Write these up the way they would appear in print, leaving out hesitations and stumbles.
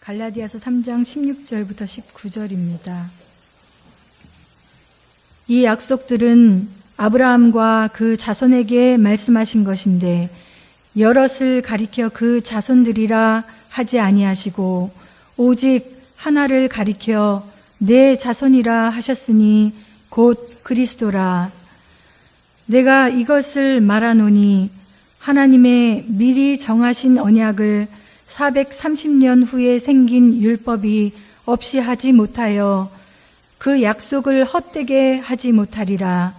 갈라디아서 3장 16절부터 19절입니다. 이 약속들은 아브라함과 그 자손에게 말씀하신 것인데 여럿을 가리켜 그 자손들이라 하지 아니하시고 오직 하나를 가리켜 내 자손이라 하셨으니 곧 그리스도라. 내가 이것을 말하노니 하나님의 미리 정하신 언약을 430년 후에 생긴 율법이 없이 하지 못하여 그 약속을 헛되게 하지 못하리라.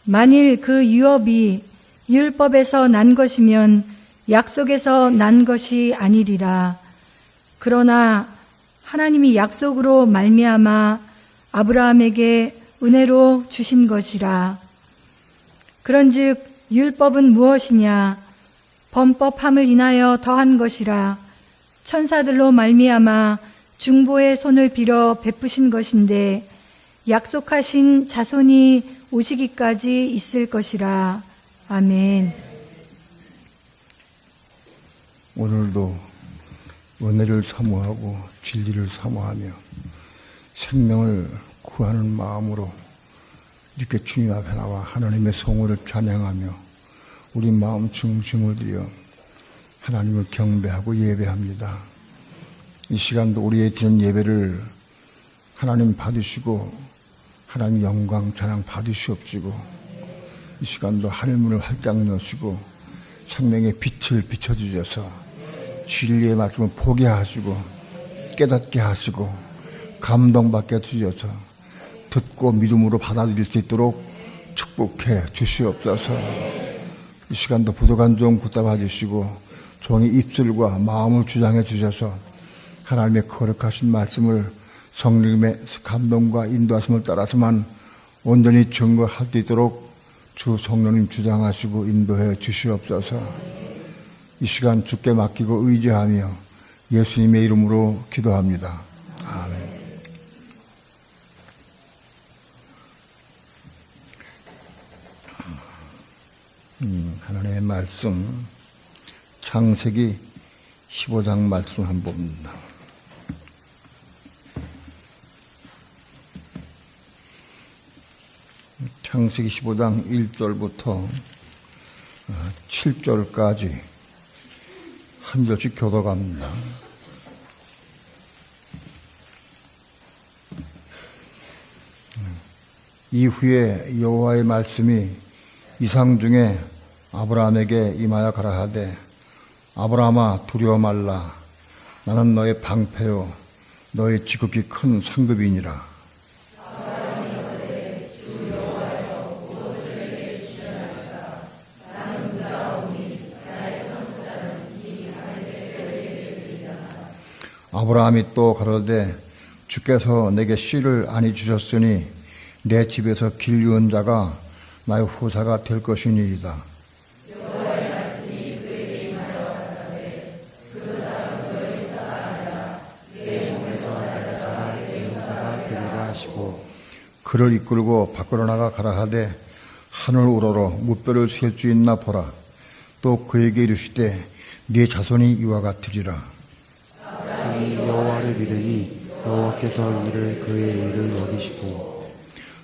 만일 그 유업이 율법에서 난 것이면 약속에서 난 것이 아니리라. 그러나 하나님이 약속으로 말미암아 아브라함에게 은혜로 주신 것이라. 그런즉 율법은 무엇이냐? 범법함을 인하여 더한 것이라. 천사들로 말미암아 중보의 손을 빌어 베푸신 것인데 약속하신 자손이 오시기까지 있을 것이라. 아멘. 오늘도 은혜를 사모하고 진리를 사모하며 생명을 구하는 마음으로 이렇게 주님 앞에 나와 하나님의 성호를 찬양하며 우리 마음 중심을 들여 하나님을 경배하고 예배합니다. 이 시간도 우리의 드리는 예배를 하나님 받으시고 하나님 영광 찬양 받으시옵시고 이 시간도 하늘문을 활짝 여시고 생명의 빛을 비춰주셔서 진리의 말씀을 보게 하시고 깨닫게 하시고 감동받게 해주셔서 듣고 믿음으로 받아들일 수 있도록 축복해 주시옵소서. 이 시간도 부족한 종 붙잡아 주시고 종의 입술과 마음을 주장해 주셔서 하나님의 거룩하신 말씀을 성령님의 감동과 인도하심을 따라서만 온전히 증거할 수 있도록 주 성령님 주장하시고 인도해 주시옵소서. 이 시간 주께 맡기고 의지하며 예수님의 이름으로 기도합니다. 아멘. 하나님의 말씀 창세기 15장 말씀 한번 봅니다. 창세기 15장 1절부터 7절까지 한 절씩 교도갑니다. 이후에 여호와의 말씀이 이상 중에 아브라함에게 임하여 가라하되 아브라함아 두려워 말라. 나는 너의 방패요 너의 지극히 큰 상급이니라. 아브라함이 또 가로되 주께서 내게 씨를 아니 주셨으니 내 집에서 길 이은 자가 나의 후사가 될 것이니이다. 여호와의 말씀이 그에게 임하여 가라사대 그 사람은 너의 후사가 아니라 내 몸에서 나의 자가 내 후사가 되리라 하시고 그를 이끌고 밖으로 나가 가라하되 하늘 우러러 무뼈를 셀 수 있나 보라. 또 그에게 이르시되 네 자손이 이와 같으리라. 아브라함이 여호와를 믿으니 여호와께서 이를 그의 일을 여기시고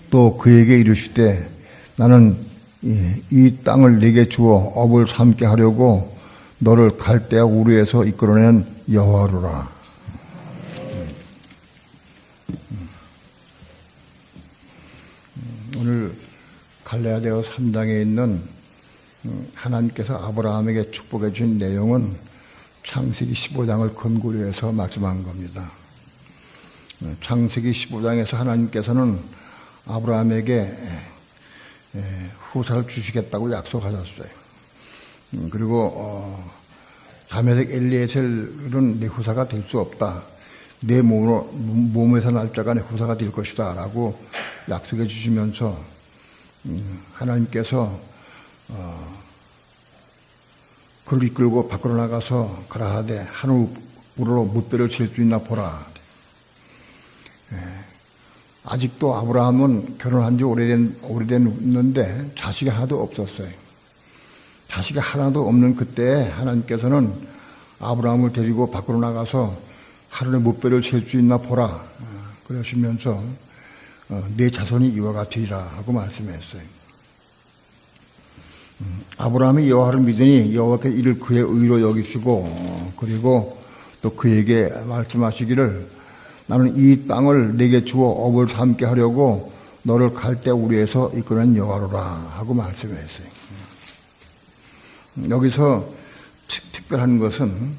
또 그에게 이르시되 나는 이 땅을 네게 주어 업을 삼게 하려고 너를 갈대아 우르에서 이끌어낸 여호와로라. 오늘 갈라디아 3장에 있는 하나님께서 아브라함에게 축복해 주신 내용은 창세기 15장을 근거로 해서 말씀한 겁니다. 창세기 15장에서 하나님께서는 아브라함에게 후사를 주시겠다고 약속하셨어요. 그리고 다메섹 엘리에셀은 내 후사가 될 수 없다. 내 몸에서 날 자가 내 후사가 될 것이다 라고 약속해 주시면서 하나님께서 그를 이끌고 밖으로 나가서 가라하되 하늘 우러러 무뼈를 셀 수 있나 보라. 아직도 아브라함은 결혼한 지 오래됐는데 자식이 하나도 없었어요. 자식이 하나도 없는 그때에 하나님께서는 아브라함을 데리고 밖으로 나가서 하늘의 무뼈를 셀 수 있나 보라. 그러시면서 내 자손이 이와 같으리라 하고 말씀했어요. 아브라함이 여호와를 믿으니 여호와께서 이를 그의 의로 여기시고 그리고 또 그에게 말씀하시기를 나는 이 땅을 내게 주어 업을 삼게 하려고 너를 갈대 우리에서 이끌어낸 여호와로라 하고 말씀했어요. 여기서 특별한 것은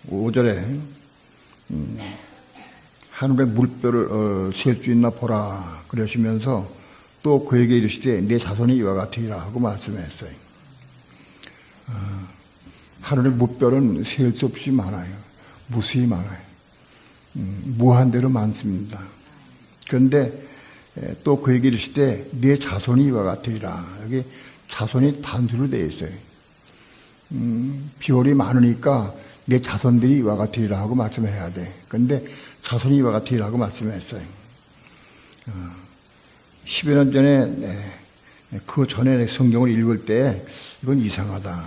5절에 하늘의 물뼈를 셀 수 있나 보라 그러시면서 또 그에게 이르시되 내 자손이 이와 같으리라 하고 말씀했어요. 하늘의 물뼈는 셀 수 없이 많아요. 무수히 많아요. 무한대로 많습니다. 그런데 또 그에게 이르시되 내 자손이 이와 같으리라. 여기 자손이 단수로 되어 있어요. 비율이 많으니까 내 자손들이 이와 같으리라 하고 말씀해야 돼. 그런데 자손이 이와 같으리라 하고 말씀했어요. 10여 년 전에 그 전에 성경을 읽을 때 이건 이상하다.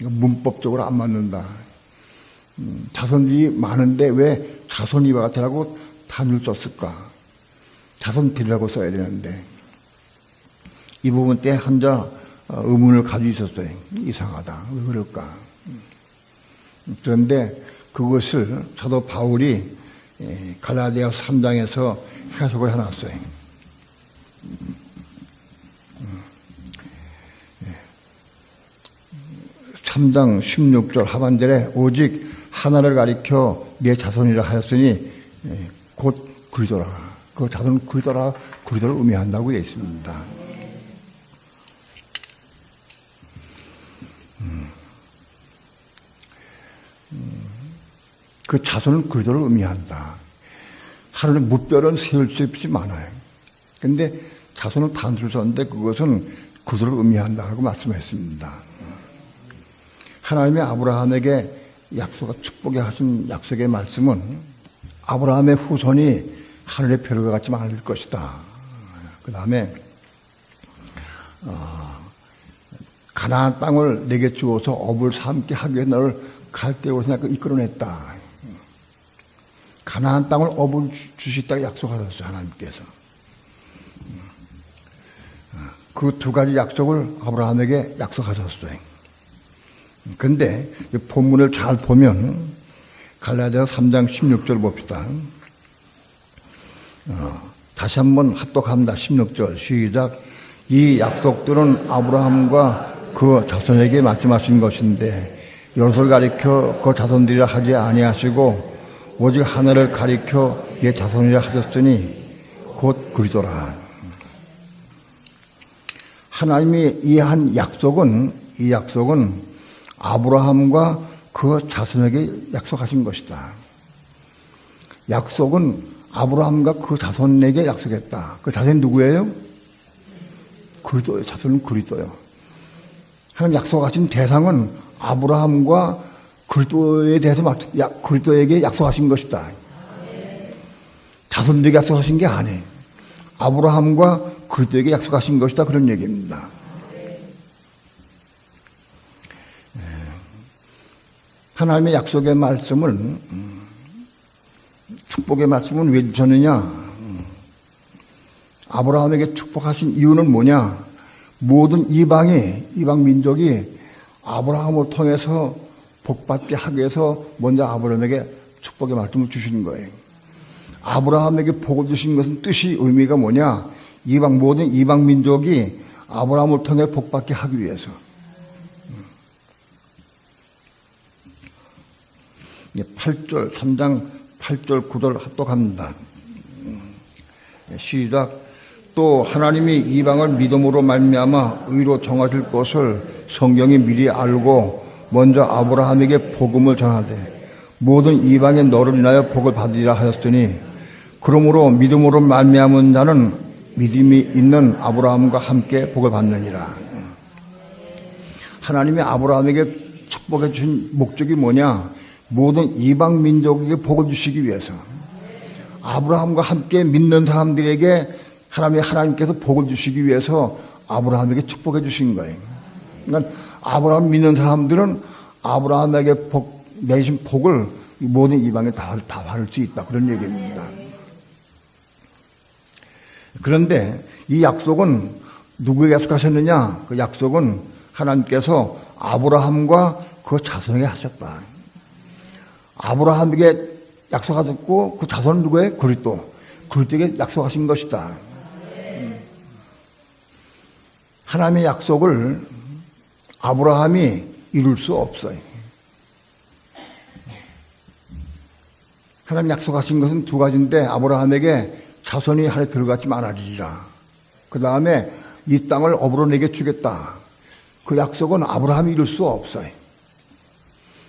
이건 문법적으로 안 맞는다. 자손들이 많은데 왜 자손이 이와 같으라고 단을 썼을까? 자손들이라고 써야 되는데 이 부분 때 한자 의문을 가지고 있었어요. 이상하다. 왜 그럴까? 그런데 그것을 사도 바울이 갈라디아서 3장에서 해석을 해놨어요. 3장 16절 하반절에 오직 하나를 가리켜 내 자손이라 하였으니 곧 그리스도라. 그 자손은 그리스도를 의미한다고 되어 있습니다. 그 자손은 그리스도를 의미한다. 하늘의 무뼈는 세울 수 없이 많아요. 그런데 자손은 단수를 썼는데 그것은 그리스도를 의미한다고 말씀했습니다. 하나님의 아브라함에게 축복에 하신 약속의 말씀은 아브라함의 후손이 하늘의 별과 같이 많을 것이다. 그 다음에 가나안 땅을 내게 주어서 업을 삼게 하기 위해 너를 갈대우에서 이끌어냈다. 가나안 땅을 업을 주시다고 약속하셨어요. 하나님께서. 그 두 가지 약속을 아브라함에게 약속하셨어요. 그런데 본문을 잘 보면 갈라디아서 3장 16절 봅시다. 다시 한번 합독합니다. 16절 시작. 이 약속들은 아브라함과 그 자손에게 말씀하신 것인데 여럿을 가리켜 그 자손들이라 하지 아니하시고 오직 하나를 가리켜 예 자손이라 하셨으니 곧 그리스도라. 하나님이 이 약속은 아브라함과 그 자손에게 약속하신 것이다. 약속은 아브라함과 그 자손에게 약속했다. 그 자손이 누구예요? 그리스도예요. 자손은 그리스도예요. 하나님 약속하신 대상은 아브라함과 그리스도에 대해서 그리스도에게 약속하신 것이다. 자손들에게 약속하신 게 아니에요. 아브라함과 그리스도에게 약속하신 것이다. 그런 얘기입니다. 하나님의 약속의 말씀을 축복의 말씀은 왜 주셨느냐? 아브라함에게 축복하신 이유는 뭐냐? 모든 이방 민족이 아브라함을 통해서 복받게 하기 위해서 먼저 아브라함에게 축복의 말씀을 주시는 거예요. 아브라함에게 복을 주신 것은 뜻이 의미가 뭐냐? 모든 이방 민족이 아브라함을 통해 복받게 하기 위해서. 8절, 3장 8절, 9절 합독합니다. 시작. 또 하나님이 이방을 믿음으로 말미암아 의로 정하실 것을 성경이 미리 알고 먼저 아브라함에게 복음을 전하되 모든 이방의 너를 인하여 복을 받으리라 하였으니 그러므로 믿음으로 말미암은 자는 믿음이 있는 아브라함과 함께 복을 받느니라. 하나님이 아브라함에게 축복해 주신 목적이 뭐냐? 모든 이방 민족에게 복을 주시기 위해서. 아브라함과 함께 믿는 사람들에게 하나님께서 복을 주시기 위해서 아브라함에게 축복해 주신 거예요. 그러니까 아브라함 믿는 사람들은 아브라함에게 복 내신 복을 모든 이방에 다 받을 수 있다. 그런 얘기입니다. 그런데 이 약속은 누구에게 약속하셨느냐? 그 약속은 하나님께서 아브라함과 그 자손에게 하셨다. 아브라함에게 약속하셨고 그 자손은 누구예요? 그리스도에게 약속하신 것이다. 하나님의 약속을 아브라함이 이룰 수 없어요. 하나님 약속하신 것은 두 가지인데 아브라함에게 자손이 하늘 별같이 많아지리라. 그 다음에 이 땅을 업으로 내게 주겠다. 그 약속은 아브라함이 이룰 수 없어요.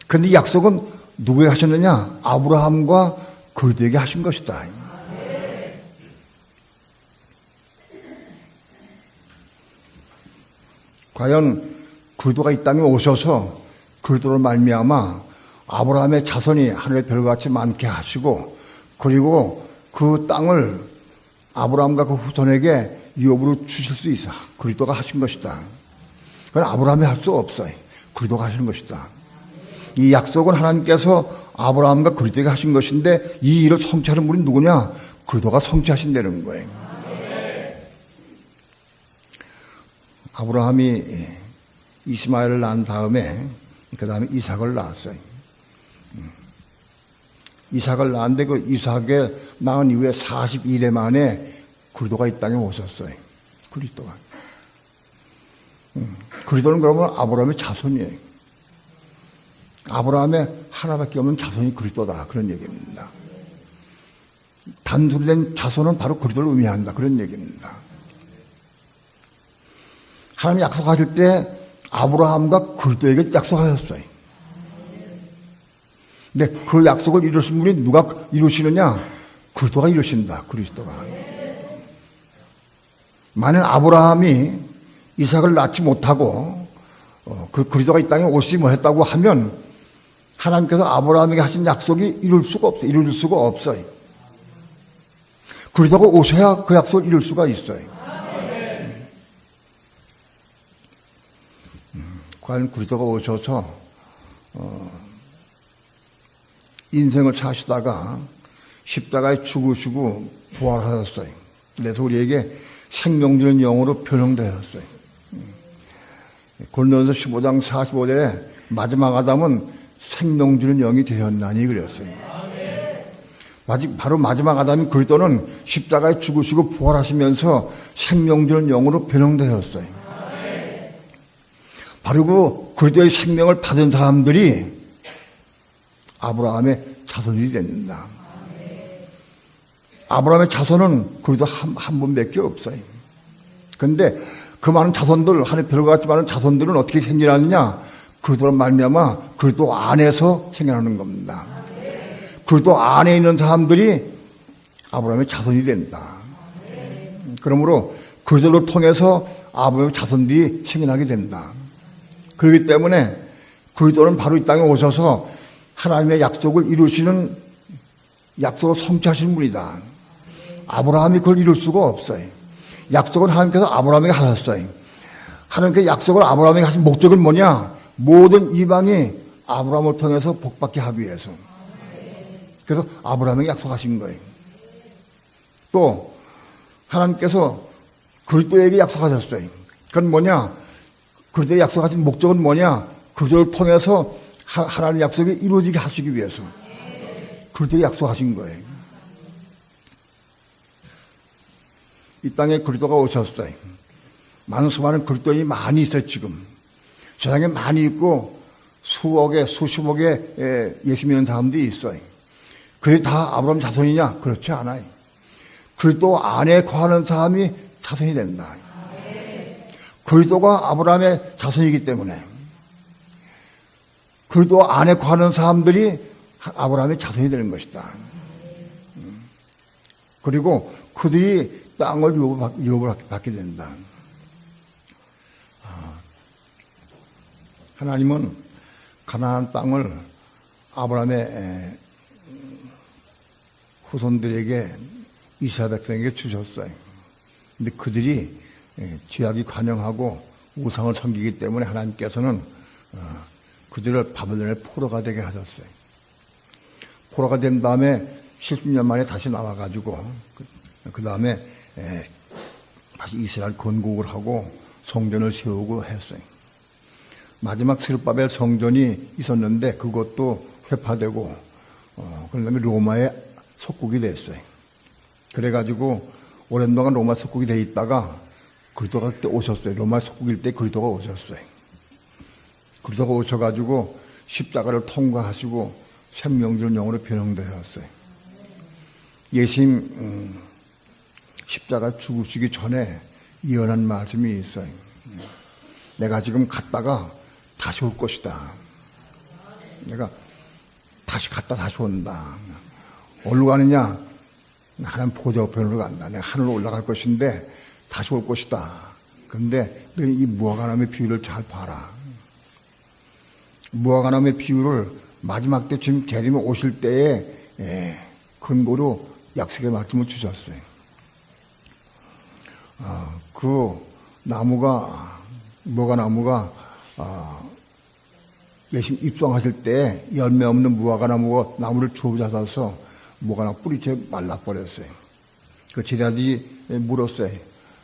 그런데 이 약속은 누구에게 하셨느냐? 아브라함과 그리스도에게 하신 것이다. 과연 그리스도가 이 땅에 오셔서 그리스도로 말미암아 아브라함의 자손이 하늘의 별같이 많게 하시고 그리고 그 땅을 아브라함과 그 후손에게 유업으로 주실 수 있어. 그리스도가 하신 것이다. 그건 아브라함이 할 수 없어요. 그리스도가 하시는 것이다. 이 약속은 하나님께서 아브라함과 그리스도에게 하신 것인데 이 일을 성취하는 분이 누구냐? 그리스도가 성취하신다는 거예요. 아브라함이 이스마엘을 낳은 다음에 그 다음에 이삭을 낳았어요. 이삭을 낳았는데 그 이삭을 낳은 이후에 42대 만에 그리스도가 이 땅에 오셨어요. 그리스도가. 그리스도는 그러면 아브라함의 자손이에요. 아브라함의 하나밖에 없는 자손이 그리스도다. 그런 얘기입니다. 단순된 자손은 바로 그리스도를 의미한다. 그런 얘기입니다. 하나님 약속하실 때 아브라함과 그리스도에게 약속하셨어요. 근데 그 약속을 이루신 분이 누가 이루시느냐? 그리스도가 이루신다. 그리스도가. 만약 아브라함이 이삭을 낳지 못하고 그 그리스도가 이 땅에 오시지 못했다고 하면 하나님께서 아브라함에게 하신 약속이 이룰 수가 없어요. 그리스도가 오셔야 그 약속을 이룰 수가 있어요. 과연 그리스도가 오셔서 인생을 사시다가 십자가에 죽으시고 부활하셨어요. 그래서 우리에게 생명 주는 영으로 변형되었어요. 고린도전서 15장 45절에 마지막 아담은 생명 주는 영이 되었나니 그랬어요. 바로 마지막 아담인 그리스도는 십자가에 죽으시고 부활하시면서 생명 주는 영으로 변형되었어요. 바로 그 그리스도의 생명을 받은 사람들이 아브라함의 자손이 됩니다. 아브라함의 자손은 그리스도 한 분밖에 없어요. 그런데 그 많은 자손들, 하늘 별같이 많은 자손들은 어떻게 생겨났느냐? 그리스도로 말미암아 그리스도 안에서 생겨나는 겁니다. 그리스도 안에 있는 사람들이 아브라함의 자손이 된다. 그러므로 그리스도를 통해서 아브라함의 자손들이 생겨나게 된다. 그렇기 때문에 그리스도는 바로 이 땅에 오셔서 하나님의 약속을 이루시는 약속을 성취하시는 분이다. 아브라함이 그걸 이룰 수가 없어요. 약속은 하나님께서 아브라함에게 하셨어요. 하나님께서 약속을 아브라함에게 하신 목적은 뭐냐? 모든 이방이 아브라함을 통해서 복받게 하기 위해서. 그래서 아브라함에게 약속하신 거예요. 또 하나님께서 그리스도에게 약속하셨어요. 그건 뭐냐? 그리스도에 약속하신 목적은 뭐냐? 그리스도를 통해서 하나님의 약속이 이루어지게 하시기 위해서 그리스도에 약속하신 거예요. 이 땅에 그리스도가 오셨어요. 많은 수많은 그리스도인이 많이 있어요. 지금 세상에 많이 있고 수억에 수십억에 예수 믿는 사람들이 있어요. 그게 다 아브라함 자손이냐? 그렇지 않아요. 그리스도 안에 거하는 사람이 자손이 된다. 그리스도가 아브라함의 자손이기 때문에 그리스도 안에 거하는 사람들이 아브라함의 자손이 되는 것이다. 그리고 그들이 땅을 유업을 받게 된다. 하나님은 가나안 땅을 아브라함의 후손들에게 이스라엘 백성에게 주셨어요. 근데 그들이 죄악이 관영하고 우상을 섬기기 때문에 하나님께서는 그들을 바벨론의 포로가 되게 하셨어요. 포로가 된 다음에 70년 만에 다시 나와가지고 그 다음에 다시 이스라엘 건국을 하고 성전을 세우고 했어요. 마지막 스룹바벨 성전이 있었는데 그것도 회파되고 그다음에 로마의 속국이 됐어요. 그래가지고 오랜 동안 로마 속국이 돼 있다가 그리스도가 그때 오셨어요. 로마 속국일 때 그리스도가 오셨어요. 그리스도가 오셔가지고 십자가를 통과하시고 생명주는 영으로 변형되었어요. 예수님 십자가 죽으시기 전에 예언한 말씀이 있어요. 내가 지금 갔다가 다시 올 것이다. 내가 다시 갔다 다시 온다. 어디로 가느냐? 하나님 보좌 우편으로 간다. 내가 하늘로 올라갈 것인데 다시 올 것이다. 그런데 너는 이 무화과나무의 비유를 잘 봐라. 무화과나무의 비유를 마지막 때 지금 재림이 오실 때에 근거로 약속의 말씀을 주셨어요. 그 나무가 무화과나무가 예수님 입성하실 때 열매 없는 무화과나무가 나무를 주워잡아서 무화과나무 뿌리채 말라버렸어요. 그 제자들이 물었어요.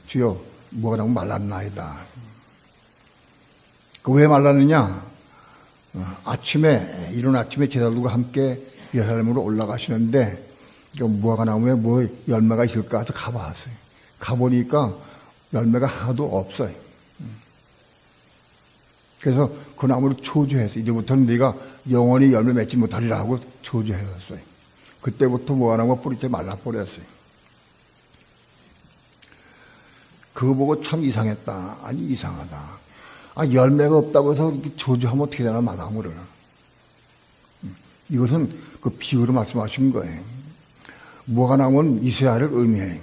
주여, 무화과나무 말랐나이다. 그 왜 말랐느냐? 이른 아침에 제자들과 함께 예루살렘으로 올라가시는데 그 무화과나무에 뭐 열매가 있을까 해서 가봤어요. 가보니까 열매가 하나도 없어요. 그래서 그 나무를 저주했어요. 이제부터는 네가 영원히 열매 맺지 못하리라 하고 저주했어요. 그때부터 무화과나무가 뿌리채 말라버렸어요. 그거 보고 참 이상했다. 아니 이상하다. 열매가 없다고 해서 저주하면 어떻게 되나 나무를. 이것은 그 비유로 말씀하신 거예요. 무화과나무는 이스라엘을 의미해요.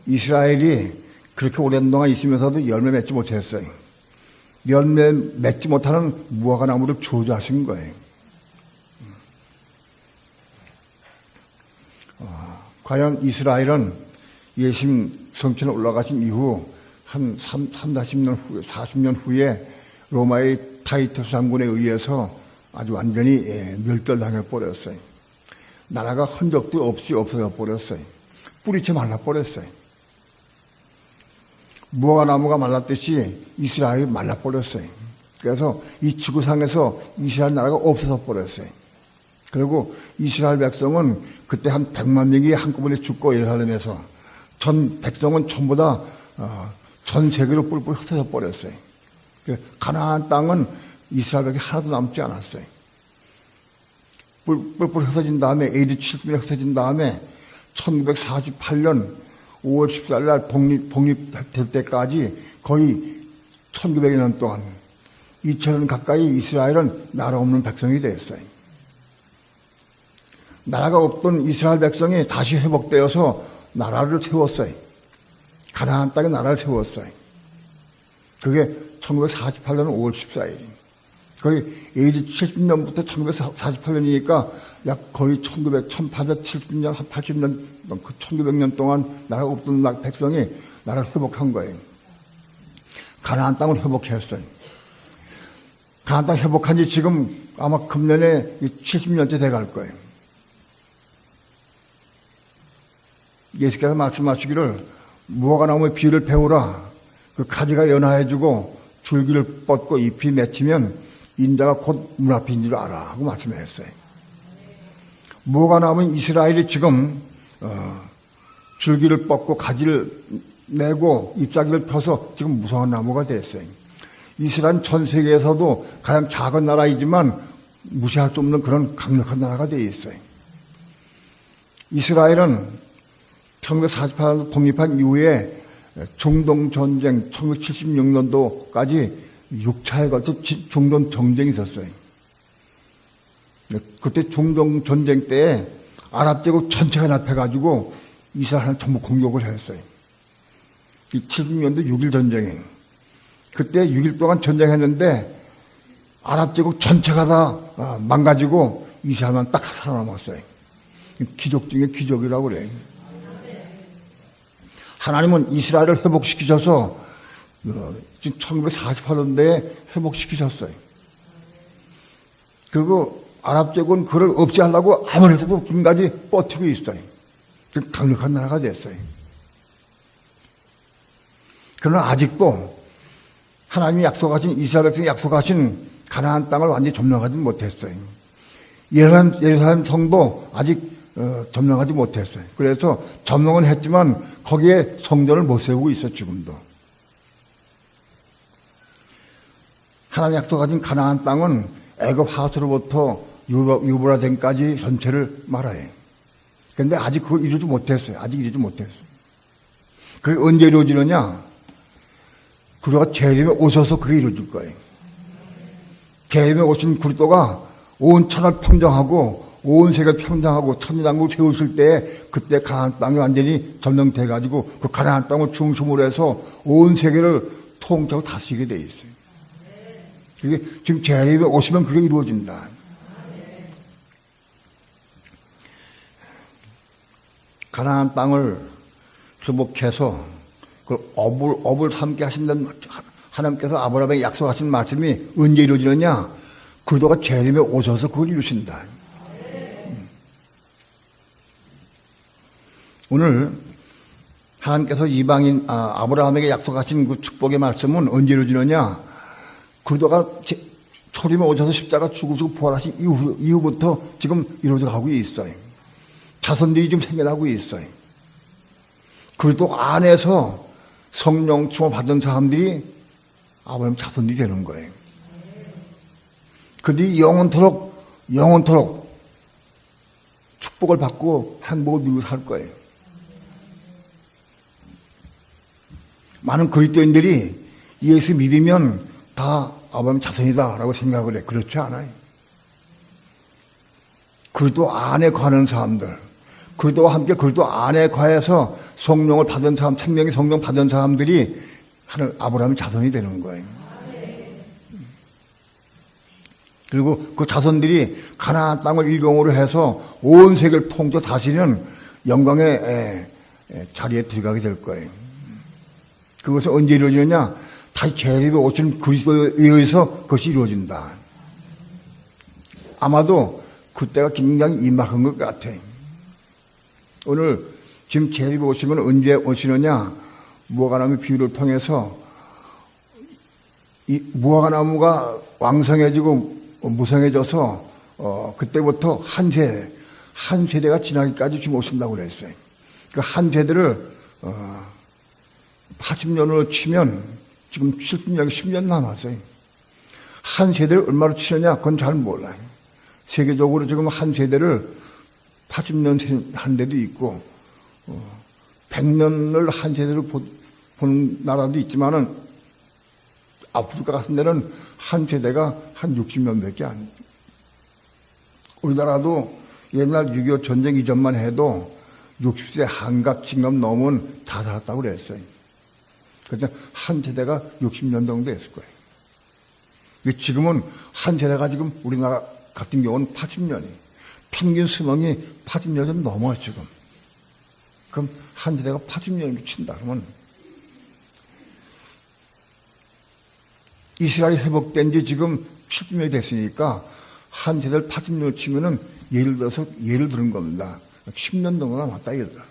이스라엘이 그렇게 오랜 동안 있으면서도 열매 맺지 못했어요. 열매 맺지 못하는 무화과나무를 저주하신 거예요. 과연 이스라엘은 예수님 성전에 올라가신 이후 한 40년 후에 로마의 타이터스 장군에 의해서 아주 완전히 멸절당해 버렸어요. 나라가 흔적도 없이 없어져 버렸어요. 뿌리채 말라버렸어요. 무화과나무가 말랐듯이 이스라엘이 말라버렸어요. 그래서 이 지구상에서 이스라엘 나라가 없어져 버렸어요. 그리고 이스라엘 백성은 그때 한 100만 명이 한꺼번에 죽고 예루살렘에서 전 백성은 전부 다 전 세계로 뿔뿔 흩어져 버렸어요. 가나안 땅은 이스라엘 백성이 하나도 남지 않았어요. 뿔뿔 흩어진 다음에 AD 70년에 흩어진 다음에 1948년 5월 14일 날 독립될 때까지 거의 1900여 년 동안 2000년 가까이 이스라엘은 나라 없는 백성이 됐어요. 나라가 없던 이스라엘 백성이 다시 회복되어서 나라를 세웠어요. 가나안 땅에 나라를 세웠어요. 그게 1948년 5월 14일. 거의 AD 70년부터 1948년이니까 약 거의 1870년, 80년, 그 1900년 동안 나라가 없던 백성이 나라를 회복한 거예요. 가나안 땅을 회복했어요. 가나안 땅 회복한 지 지금 아마 금년에 70년째 돼갈 거예요. 예수께서 말씀하시기를 무화과나무의 비유를 배우라. 그 가지가 연화해지고 줄기를 뻗고 잎이 맺히면 인자가 곧 문 앞인 줄 알아 하고 말씀하셨어요. 무화과나무는 이스라엘이 지금 줄기를 뻗고 가지를 내고 잎사귀를 펴서 지금 무성한 나무가 됐어요. 이스라엘은 전 세계에서도 가장 작은 나라이지만 무시할 수 없는 그런 강력한 나라가 되어 있어요. 이스라엘은 1948년 독립한 이후에 중동 전쟁 1976년도까지 6차에 걸쳐 중동 전쟁이 있었어요. 그때 중동 전쟁 때에 아랍 제국 전체가 나패가지고 이스라엘은 전부 공격을 했어요. 76년도 6.1 전쟁에. 그때 6일 동안 전쟁했는데 아랍 제국 전체가 다 망가지고 이스라엘만 딱 살아남았어요. 기적 중에 기적이라고 그래요. 하나님은 이스라엘을 회복시키셔서 지금 1948년대에 회복시키셨어요. 그리고 아랍 제국은 그걸 없이 하려고 아무리 해도 지금까지 버티고 있어요. 강력한 나라가 됐어요. 그러나 아직도 하나님이 약속하신, 이스라엘 백성이 약속하신 가나안 땅을 완전히 점령하지 못했어요. 예루살렘 성도 아직 점령하지 못했어요. 그래서 점령은 했지만 거기에 성전을 못 세우고 있어 지금도. 하나님 약속하신 가나안 땅은 애굽 하수로부터 유브라데까지 전체를 말하요. 그런데 아직 그걸 이루지 못했어요. 아직 이루지 못했어요. 그게 언제 이루어지느냐? 그리고 재림에 오셔서 그게 이루어질 거예요. 재림에 오신 그리스도가 온 천하를 평정하고 온 세계를 평정하고 천지당국을 세우실 때 그때 가나안 땅이 완전히 점령돼 가지고 그 가나안 땅을 중심으로 해서 온 세계를 통째로 다스리게 돼 있어요. 그게 지금 재림에 오시면 그게 이루어진다. 가나안 땅을 주목해서 그 업을 삼게 하신다는 하나님께서 아브라함에게 약속하신 말씀이 언제 이루어지느냐? 그리스도가 재림에 오셔서 그걸 이루신다. 오늘 하나님께서 이방인 아브라함에게 약속하신 그 축복의 말씀은 언제 이루어지느냐? 그리스도가 초림에 오셔서 십자가 죽으시고 부활하신 이후부터 지금 이루어져 가고 있어요. 자손들이 지금 생겨나고 있어요. 그리스도 안에서 성령 충만 받은 사람들이 아브라함 자손들이 되는 거예요. 그들이 영원토록 축복을 받고 행복을 누리고 살 거예요. 많은 그리스도인들이 예수 믿으면 다 아브라함 자손이다라고 생각을 해. 그렇지 않아요. 그리스도 안에 거하는 사람들, 그리스도와 함께 그리스도 안에 거해서 성령을 받은 사람, 생명의 성령 받은 사람들이 하늘 아브라함의 자손이 되는 거예요. 그리고 그 자손들이 가나안 땅을 일경으로 해서 온 세계를 통째로 다스리는 영광의 자리에 들어가게 될 거예요. 그것은 언제 이루어지느냐? 다시 재림에 오신 그리스도에 의해서 그것이 이루어진다. 아마도 그때가 굉장히 임박한 것 같아요. 오늘 지금 재림에 오시면 언제 오시느냐? 무화과나무 비유를 통해서 이 무화과나무가 왕성해지고 무성해져서 그때부터 한 세대가 지나기까지 지금 오신다고 그랬어요. 그 한 세대를 80년으로 치면 지금 70년, 10년 남았어요. 한 세대를 얼마로 치느냐? 그건 잘 몰라요. 세계적으로 지금 한 세대를 80년 한 데도 있고 100년을 한 세대를 보는 나라도 있지만은 아프리카 같은 데는 한 세대가 한 60년밖에 안 돼요. 우리나라도 옛날 6.25 전쟁 이전만 해도 60세 한갑, 징갑 넘으면 다 살았다고 그랬어요. 그래서 한 세대가 60년 정도 됐을 거예요. 지금은 한 세대가 지금 우리나라 같은 경우는 80년이에요. 평균 수명이 80년 좀 넘어요, 지금. 그럼 한 세대가 80년을 친다. 그러면 이스라엘이 회복된 지 지금 70년이 됐으니까 한 세대를 80년을 치면은 예를 들은 겁니다. 10년 정도 남았다, 예를 들어.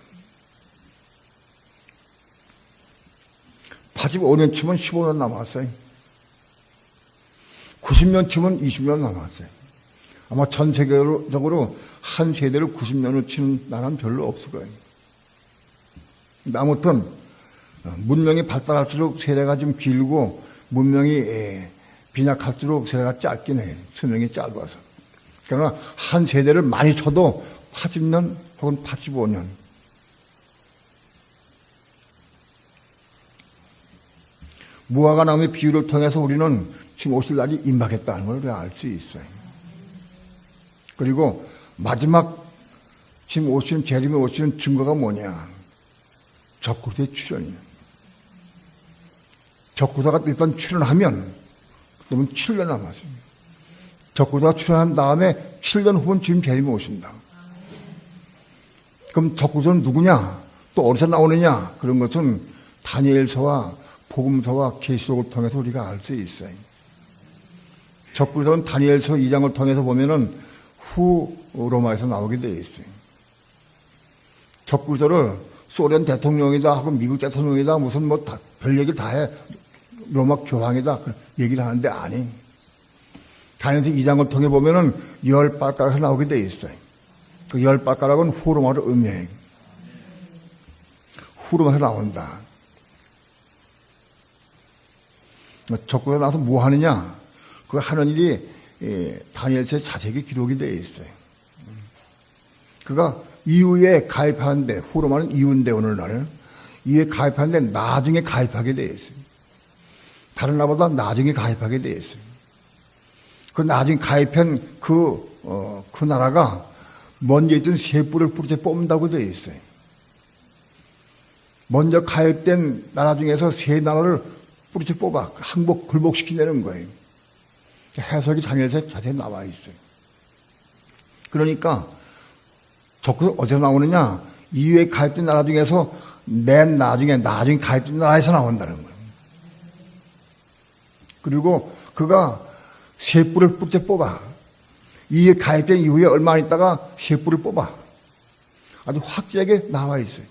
85년 치면 15년 남았어요. 90년 치면 20년 남았어요. 아마 전 세계적으로 한 세대를 90년을 치는 나라는 별로 없을 거예요. 아무튼 문명이 발달할수록 세대가 좀 길고 문명이 빈약할수록 세대가 짧긴 해요. 수명이 짧아서. 그러나 한 세대를 많이 쳐도 80년 혹은 85년. 무화과나무의 비유를 통해서 우리는 지금 오실 날이 임박했다는 걸 알 수 있어요. 그리고 마지막 지금 오시는 재림에 오시는 증거가 뭐냐? 적그리스도의 출현이에요. 적그리스도가 일단 출현하면 그러면 7년 남았어요. 적그리스도가 출현한 다음에 7년 후는 지금 재림에 오신다. 그럼 적그리스도는 누구냐? 또 어디서 나오느냐? 그런 것은 다니엘서와 복음서와 계시록을 통해서 우리가 알 수 있어요. 적그리스도는 다니엘서 2장을 통해서 보면은 후 로마에서 나오게 되어 있어요. 적그리스도를 소련 대통령이다 하고 미국 대통령이다 무슨 뭐 별 얘기 다 해. 로마 교황이다 얘기를 하는데 아니. 다니엘서 2장을 통해 보면은 10발가락이 나오게 되어 있어요. 그 10발가락은 후로마를 의미해요. 후로마에서 나온다. 적그리스도 나서 뭐 하느냐? 그 하는 일이 다니엘서에 자세히 기록이 되어 있어요. 그가 이후에 가입하는데, 후로마는 이후인데 오늘날 이후에 가입하는데 나중에 가입하게 되어 있어요. 다른 나라보다 나중에 가입하게 되어 있어요. 그 나중에 가입한 그 나라가 먼저 있던 세 뿔을 뿌리째 뽑는다고 되어 있어요. 먼저 가입된 나라 중에서 세 나라를 뿌리째 뽑아 굴복시키려는 거예요. 해석이 다니엘서에 자세히 나와 있어요. 그러니까 적그리스도 어디서 나오느냐? 이후에 가입된 나라 중에서 맨 나중에 가입된 나라에서 나온다는 거예요. 그리고 그가 세 뿔을 뿌리째 뽑아. 이후에 가입된 이후에 얼마 안 있다가 세 뿔을 뽑아. 아주 확실하게 나와 있어요.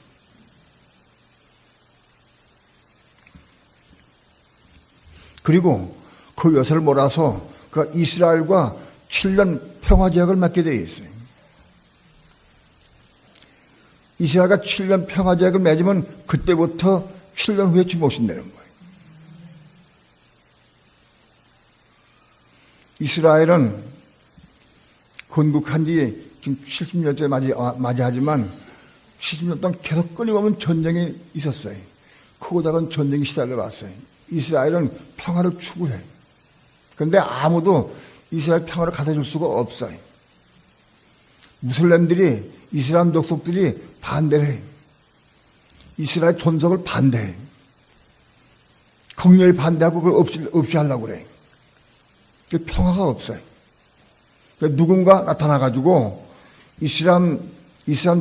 그리고 그 여세를 몰아서 그 이스라엘과 7년 평화제약을 맺게 되어 있어요. 이스라엘과 7년 평화제약을 맺으면 그때부터 7년 후에 주목신다는 거예요. 이스라엘은 건국한 지 지금 70년째 맞이하지만 70년 동안 계속 끊임없는 전쟁이 있었어요. 크고 작은 전쟁이 시달려왔어요. 이스라엘은 평화를 추구해요. 그런데 아무도 이스라엘 평화를 가져줄 수가 없어요. 무슬림들이, 이슬람 족속들이 반대를 해요. 이스라엘 존속을 반대해요. 극렬히 반대하고 그걸 없이 하려고 그래요. 평화가 없어요. 누군가 나타나가지고 이슬람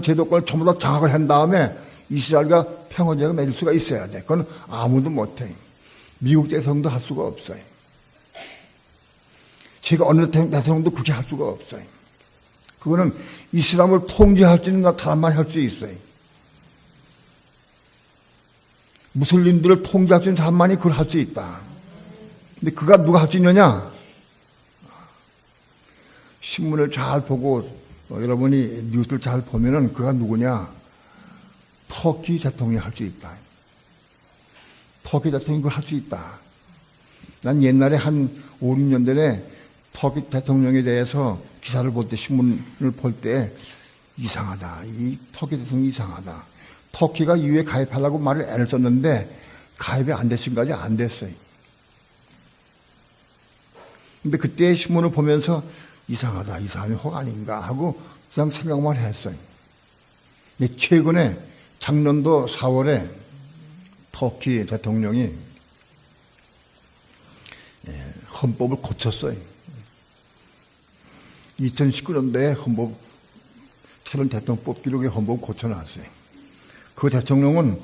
제도권을 전부 다 장악을 한 다음에 이스라엘과 평화제가 맺을 수가 있어야 돼. 그건 아무도 못해요. 미국 대통령도 할 수가 없어요. 제가 어느 대통령도 그렇게 할 수가 없어요. 그거는 이슬람을 통제할 수 있는 사람만 할 수 있어요. 무슬림들을 통제할 수 있는 사람만이 그걸 할 수 있다. 근데 그가 누가 할 수 있느냐? 신문을 잘 보고 여러분이 뉴스를 잘 보면은 그가 누구냐? 터키 대통령이 할 수 있다. 터키 대통령이 그걸 할 수 있다. 난 옛날에 한 5, 6년 전에 터키 대통령에 대해서 기사를 볼 때, 신문을 볼 때 이상하다. 이 터키 대통령이 이상하다. 터키가 이후에 가입하려고 말을 애를 썼는데 가입이 안 됐으니까지 안 됐어요. 근데 그때 신문을 보면서 이상하다. 이 사람이 혹 아닌가 하고 그냥 생각만 했어요. 근데 최근에 작년도 4월에 터키 대통령이 헌법을 고쳤어요. 2019년도에 새로운 대통령 뽑기로 헌법을 고쳐놨어요. 그 대통령은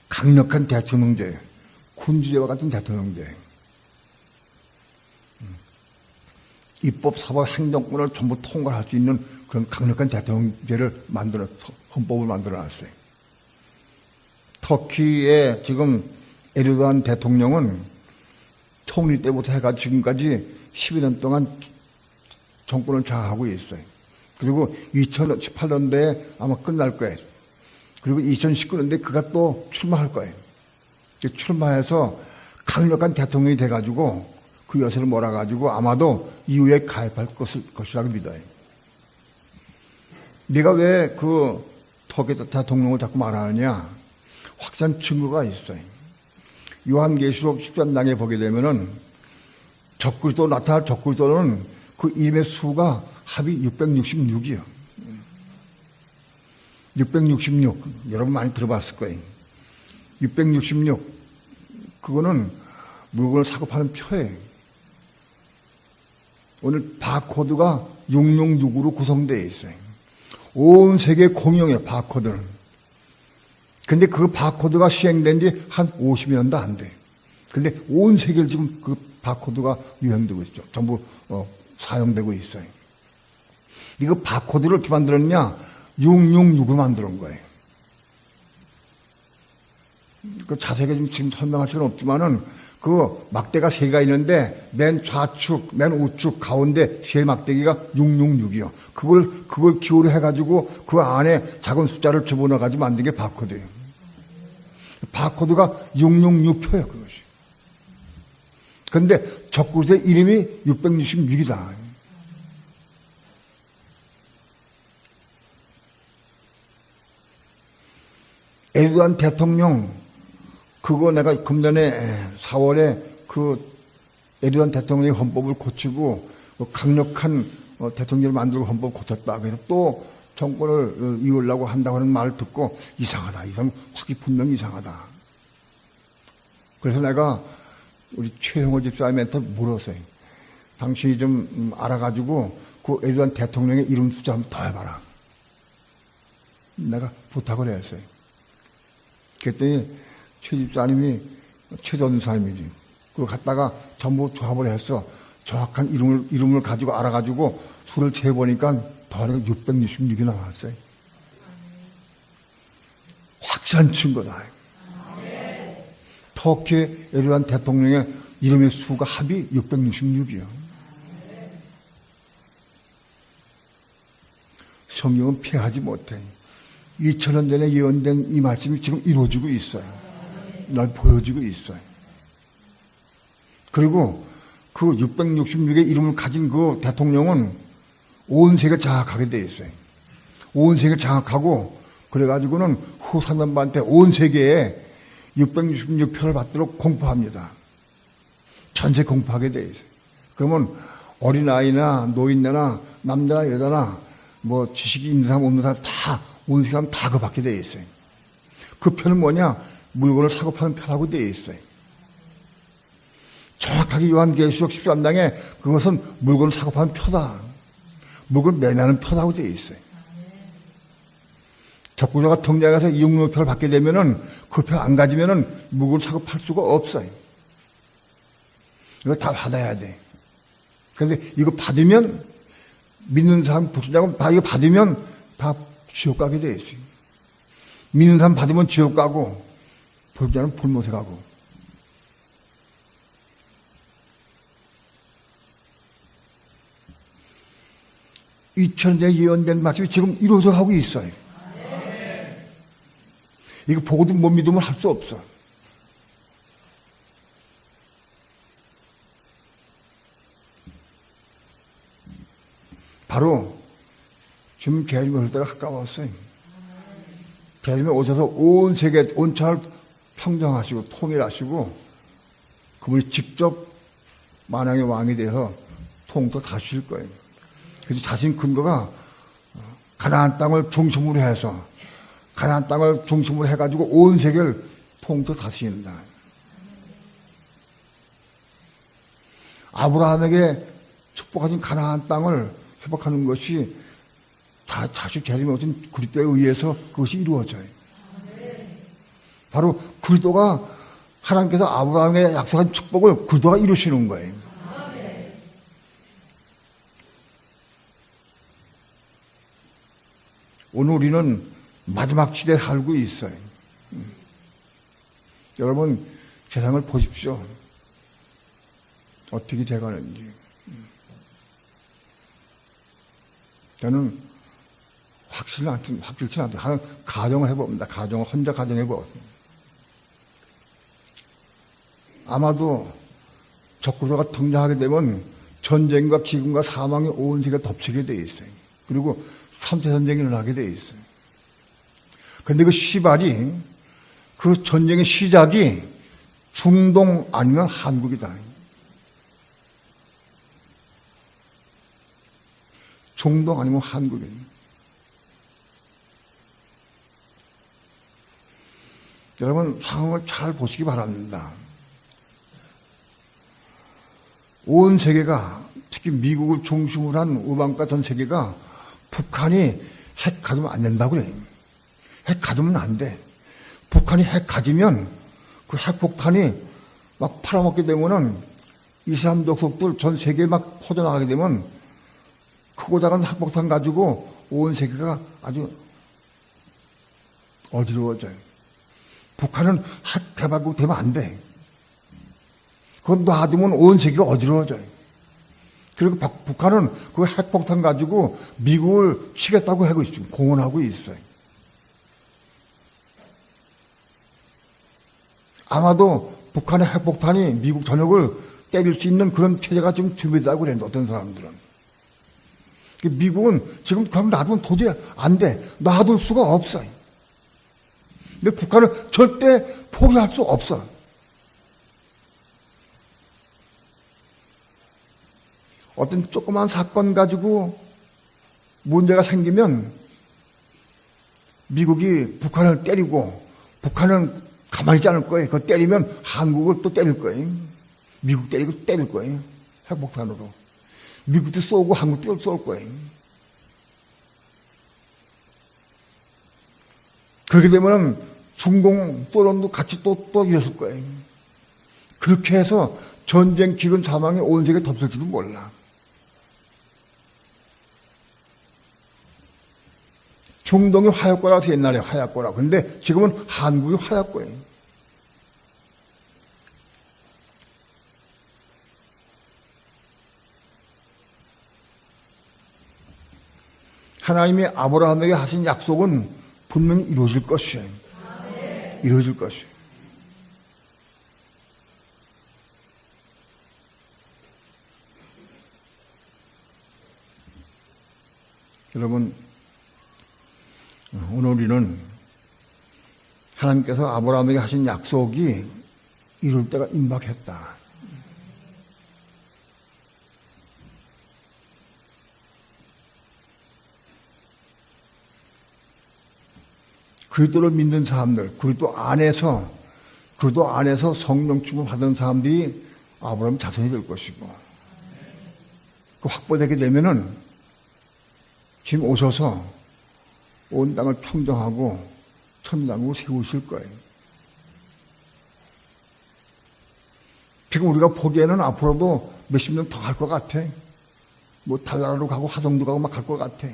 강력한 대통령제예요. 군주제와 같은 대통령제예요. 입법, 사법, 행정권을 전부 통과할 수 있는 그런 강력한 대통령제를 헌법을 만들어놨어요. 터키의 지금 에르도안 대통령은 총리 때부터 해가지고 지금까지 12년 동안 정권을 장악하고 있어요. 그리고 2018년도에 아마 끝날 거예요. 그리고 2019년도에 그가 또 출마할 거예요. 출마해서 강력한 대통령이 돼가지고 그 여세를 몰아가지고 아마도 이후에 가입할 것이라고 믿어요. 내가 왜 그 터키 대통령을 자꾸 말하느냐? 확실한 증거가 있어요. 요한계시록 13장에 보게 되면은 적그리스도 나타날 적그리스도는 그 이름의 수가 합이 666이요. 666. 여러분 많이 들어봤을 거예요. 666. 그거는 물건을 사고 파는 표예요. 오늘 바코드가 666으로 구성되어 있어요. 온 세계 공용의 바코드는. 근데 그 바코드가 시행된 지 한 50년도 안 돼요. 근데 온 세계를 지금 그 바코드가 유행되고 있죠. 전부 사용되고 있어요. 이거 바코드를 어떻게 만들었냐? 666으로 만드는 거예요. 그 자세하게 지금 설명할 시간 없지만은 그 막대가 3개가 있는데 맨 좌측, 맨 우측 가운데 세 막대기가 666이요. 그걸 기호로 해가지고 그 안에 작은 숫자를 집어넣어가지고 만든 게 바코드예요. 바코드가 666표예요, 그것이. 근데 적그릇의 이름이 666이다. 에르도안 대통령, 그거 내가 금년에 4월에 그 에르도안 대통령의 헌법을 고치고 강력한 대통령을 만들고 헌법을 고쳤다. 그래서 또 정권을 이으려고 한다고 하는 말을 듣고 이상하다. 이 사람 확이 분명히 이상하다. 그래서 내가 우리 최형호 집사님한테 물었어요. 당신이 좀 알아가지고 그 에르도안 대통령의 이름 숫자 한번 더 해봐라. 내가 부탁을 했어요. 그랬더니 최 집사님이 최전사님이지. 그걸 갖다가 전부 조합을 해서 정확한 이름을 가지고 알아가지고 수를 재보니까 더하니까 666이 나왔어요. 확실한 증거다. 터키 에르도안 대통령의 이름의 수가 합이 666이요. 성경은 피하지 못해. 2000년 전에 예언된 이 말씀이 지금 이루어지고 있어요. 날 보여지고 있어요. 그리고 그 666의 이름을 가진 그 대통령은 온 세계 장악하게 돼 있어요. 온 세계 장악하고 그래가지고는 후 3년반 때 온 세계에 666표를 받도록 공포합니다. 전체 공포하게 돼 있어요. 그러면 어린아이나 노인네나 남자나 여자나 뭐 지식이 있는 사람 없는 사람 다 온 세계 다 그 받게 돼 있어요. 그 표는 뭐냐? 물건을 사고 파는 표라고 되어 있어요. 정확하게 요한계시록 13장에 그것은 물건을 사고 파는 표다. 물건을 매매하는 표라고 되어 있어요. 적구자가 통장에서 이용료표를 받게 되면은 그 표 안 가지면은 물건을 사고 팔 수가 없어요. 이거 다 받아야 돼. 그런데 이거 받으면 믿는 사람, 복수자고 다 이거 받으면 다 지옥 가게 돼 있어요. 믿는 사람 받으면 지옥 가고 불자는 불못에 가고. 이천년에 예언된 말씀이 지금 이루어져 가고 있어요. 이거 보고도 못 믿으면 할 수 없어. 바로 지금 계절이 올 때가 가까웠어요. 계절이 오셔서 온 세계, 온 천하를 평정하시고 통일하시고 그분이 직접 만왕의 왕이 돼서 통도 다스릴 거예요. 그래서 자신 근거가 가나안 땅을 중심으로 해서 가나안 땅을 중심으로 해가지고 온 세계를 통도 다스린다. 아브라함에게 축복하신 가나안 땅을 회복하는 것이 다 자식 재림에 오신 그리스도에 의해서 그것이 이루어져요. 바로 그리스도가 하나님께서 아브라함에게 약속한 축복을 그리스도가 이루시는 거예요. 오늘 우리는 마지막 시대에 살고 있어요. 여러분 세상을 보십시오. 어떻게 돼가는지. 저는 확실치 않다. 하나 가정을 해봅니다. 혼자 가정해봅니다. 아마도 적그리스도가 등장하게 되면 전쟁과 기근과 사망이 온 세계가 덮치게 돼 있어요. 그리고 3차 전쟁이 일어나게 돼 있어요. 그런데 그 시발이, 그 전쟁의 시작이 중동 아니면 한국이다. 중동 아니면 한국이에요. 여러분 상황을 잘 보시기 바랍니다. 온 세계가, 특히 미국을 중심으로 한 우방과 전 세계가 북한이 핵 가지면 안 된다고 그래요. 핵 가지면 안 돼. 북한이 핵 가지면 그 핵폭탄이 막 팔아먹게 되면은 이슬람 족속들 전 세계에 막 퍼져나가게 되면 크고 작은 핵폭탄 가지고 온 세계가 아주 어지러워져요. 북한은 핵 개발국 되면 안 돼. 그건 놔두면 온 세계가 어지러워져요. 그리고 북한은 그 핵폭탄 가지고 미국을 치겠다고 하고 있어요. 공언하고 있어요. 아마도 북한의 핵폭탄이 미국 전역을 때릴 수 있는 그런 체제가 지금 준비되다고 그랬는데, 어떤 사람들은. 미국은 지금 그럼 놔두면 도저히 안 돼. 놔둘 수가 없어요. 근데 북한은 절대 포기할 수 없어. 어떤 조그만 사건 가지고 문제가 생기면 미국이 북한을 때리고 북한은 가만히 있지 않을 거예요. 그거 때리면 한국을 또 때릴 거예요. 미국 때리고 때릴 거예요. 핵폭탄으로. 미국도 쏘고 한국도 쏠 거예요. 그렇게 되면 중공, 소련도 같이 또 이랬을 거예요. 그렇게 해서 전쟁 기근 사망이 온 세계에 덮을지도 몰라. 중동이 화약고라서 옛날에 화약고라. 근데 지금은 한국이 화약고예요. 하나님이 아브라함에게 하신 약속은 분명히 이루어질 것이에요. 이루어질 것이에요. 여러분, 오늘 우리는 하나님께서 아브라함에게 하신 약속이 이룰 때가 임박했다. 그리스도를 믿는 사람들, 그리스도 안에서 성령 충만 받은 사람들이 아브라함 자손이 될 것이고, 그 확보되게 되면은 지금 오셔서 온 땅을 평정하고 천당국을 세우실 거예요. 지금 우리가 보기에는 앞으로도 몇십 년 더 갈 것 같아. 뭐 달나라로 가고 화성도 가고 막 갈 것 같아.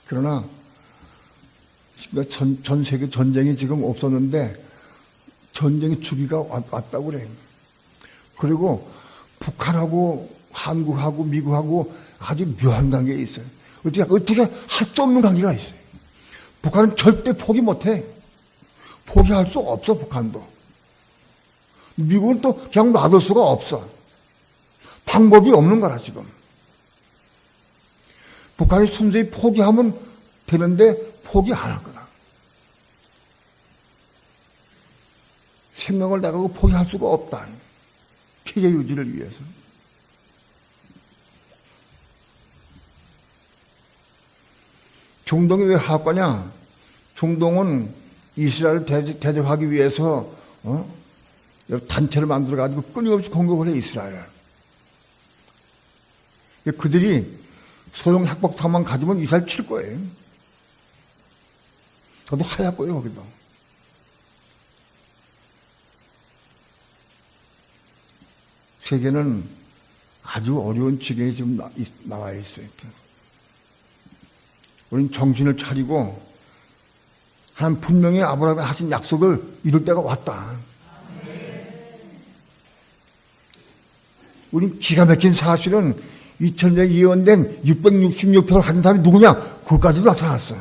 그러나 전 세계 전쟁이 지금 없었는데 전쟁의 주기가 왔다고 그래요. 그리고 북한하고 한국하고 미국하고 아주 묘한 관계에 있어요. 어떻게 할 수 없는 관계가 있어요. 북한은 절대 포기 못해. 포기할 수 없어, 북한도. 미국은 또 그냥 놔둘 수가 없어. 방법이 없는 거라, 지금. 북한이 순전히 포기하면 되는데 포기 안 할 거다. 생명을 나가고 포기할 수가 없다. 체제 유지를 위해서. 중동이 왜 하악하냐? 중동은 이스라엘을 대적하기 위해서 단체를 만들어가지고 끊임없이 공격을 해, 이스라엘을. 그들이 소형 핵폭탄만 가지면 이스라엘 칠 거예요. 저도 하얗고요, 거기도. 세계는 아주 어려운 지경에 지금 나와 있어요. 우리는 정신을 차리고 하나님 분명히 아브라함이 하신 약속을 이룰 때가 왔다. 우린 기가 막힌 사실은 2000년에 예언된 666표를 가진 사람이 누구냐? 그것까지도 나타났어.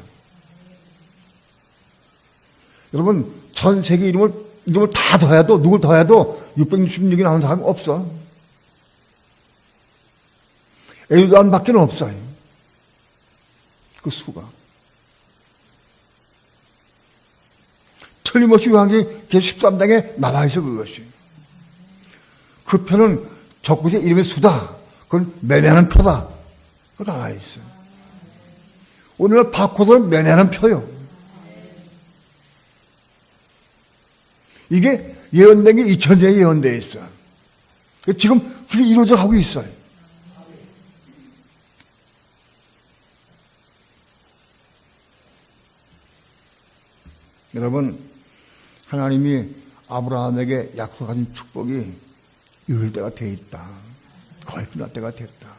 여러분, 전 세계 이름을 다 더해도, 누굴 더해도 666이 나오는 사람이 없어. 에르도안 밖에 없어요. 그 수가. 틀림없이 요한계시록 13장에 나와있어, 그것이. 그 표는 적그리스도의 이름의 수다. 그건 매매하는 표다. 그거 나와있어. 오늘날 바코드는 매매하는 표요. 이게 예언된 게 2000년에 예언되어 있어. 지금 그게 이루어져 가고 있어요. 여러분, 하나님이 아브라함에게 약속하신 축복이 이룰 때가 돼 있다. 거의 끝날 때가 됐다.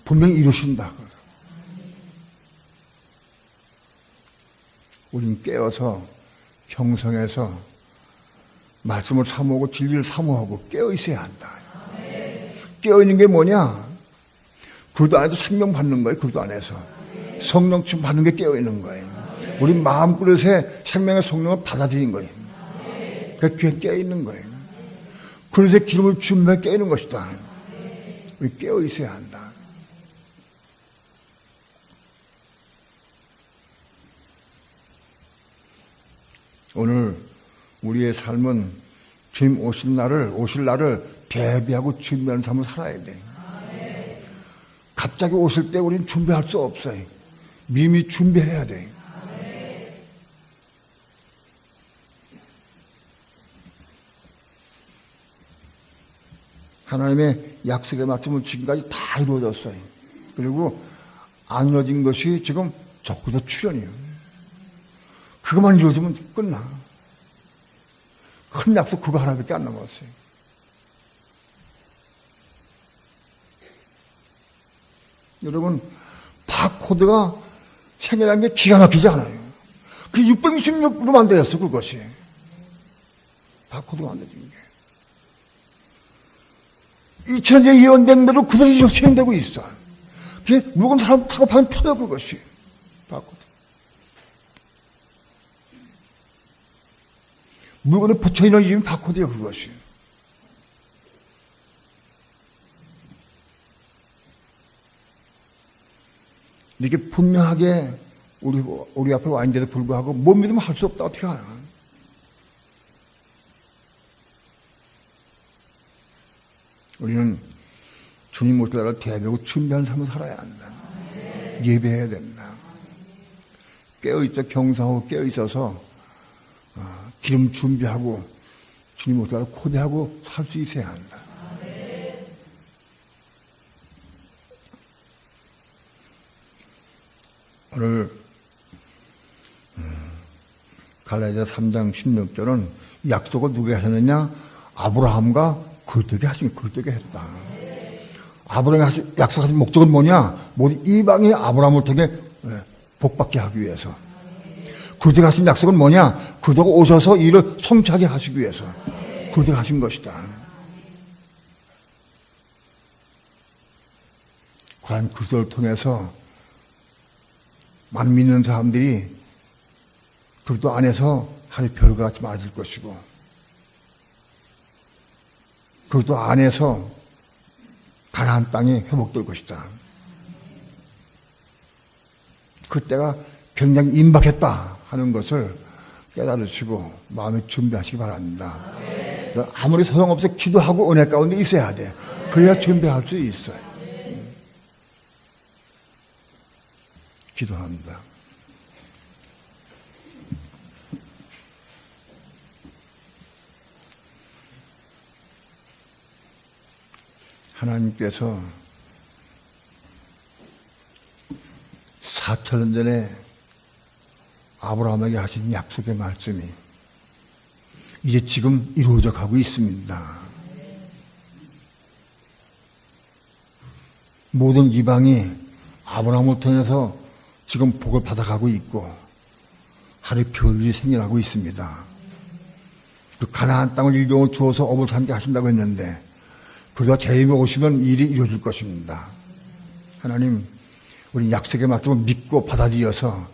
분명히 이루신다. 우린 깨어서 형성해서 말씀을 사모하고 진리를 사모하고 깨어 있어야 한다. 깨어 있는 게 뭐냐? 그리스도 안에서 생명 받는 거예요. 그리스도 안에서 성령 침 받는 게 깨어 있는 거예요. 우리 마음 그릇에 생명의 성령을 받아들인 거예요. 그게 깨어 있는 거예요. 그릇에 기름을 주면 깨어 있는 것이다. 우리 깨어 있어야 한다. 오늘 우리의 삶은 주님 오실 날을 대비하고 준비하는 삶을 살아야 돼. 갑자기 오실 때 우리는 준비할 수 없어요. 미리 준비해야 돼. 하나님의 약속에 맞추면 지금까지 다 이루어졌어요. 그리고 안 이루어진 것이 지금 적구도 출현이에요. 그것만 이루어지면 끝나. 큰 약속 그거 하나밖에 안 남았어요. 여러분, 바코드가 생겨난 게 기가 막히지 않아요. 그 666으로 만들었어, 그것이. 바코드가 만들어진 게. 2000년 예언된 대로 그들이 시행되고 있어. 그게 물건 사람 타고 파면 터져, 그것이. 바코드. 물건에 붙여있는 이름이 바코드야, 그것이. 이렇게 분명하게 우리 앞에 와 있는데도 불구하고 못 믿으면 할 수 없다. 어떻게 하나. 우리는 주님 오실 날을 대비하고 준비하는 삶을 살아야 한다. 예배해야 된다. 깨어있어 경상하고 깨어있어서 기름 준비하고 주님 오실 날을 고대하고 살 수 있어야 한다. 오늘 갈라디아 3장 16절은 약속을 누구에게 하셨느냐? 아브라함과 그들에게 했다. 아브라함이 약속하신 목적은 뭐냐? 모든 이방이 아브라함을 통해 복받게 하기 위해서. 그들에게 하신 약속은 뭐냐? 그들가 오셔서 이를 성취하게 하시기 위해서. 그들에게 하신 것이다. 과연 그들을 통해서 많은 믿는 사람들이 그리스도 안에서 하늘 별과 같이 맞을 것이고 그리스도 안에서 가나안 땅이 회복될 것이다. 그때가 굉장히 임박했다 하는 것을 깨달으시고 마음에 준비하시기 바랍니다. 아무리 소용없어 기도하고 은혜 가운데 있어야 돼. 그래야 준비할 수 있어요. 기도합니다. 하나님께서 4,000년 전에 아브라함에게 하신 약속의 말씀이 이제 지금 이루어져 가고 있습니다. 모든 이방이 아브라함을 통해서 지금 복을 받아가고 있고 하늘의 별들이 생겨나고 있습니다. 그 가나안 땅을 일경으로 주어서 업을 산게 하신다고 했는데 그러다 재림이 오시면 일이 이루어질 것입니다. 하나님, 우리 약속의 말씀을 믿고 받아들여서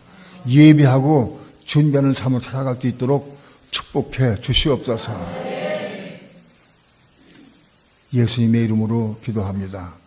예배하고 준비하는 삶을 살아갈 수 있도록 축복해 주시옵소서. 예수님의 이름으로 기도합니다.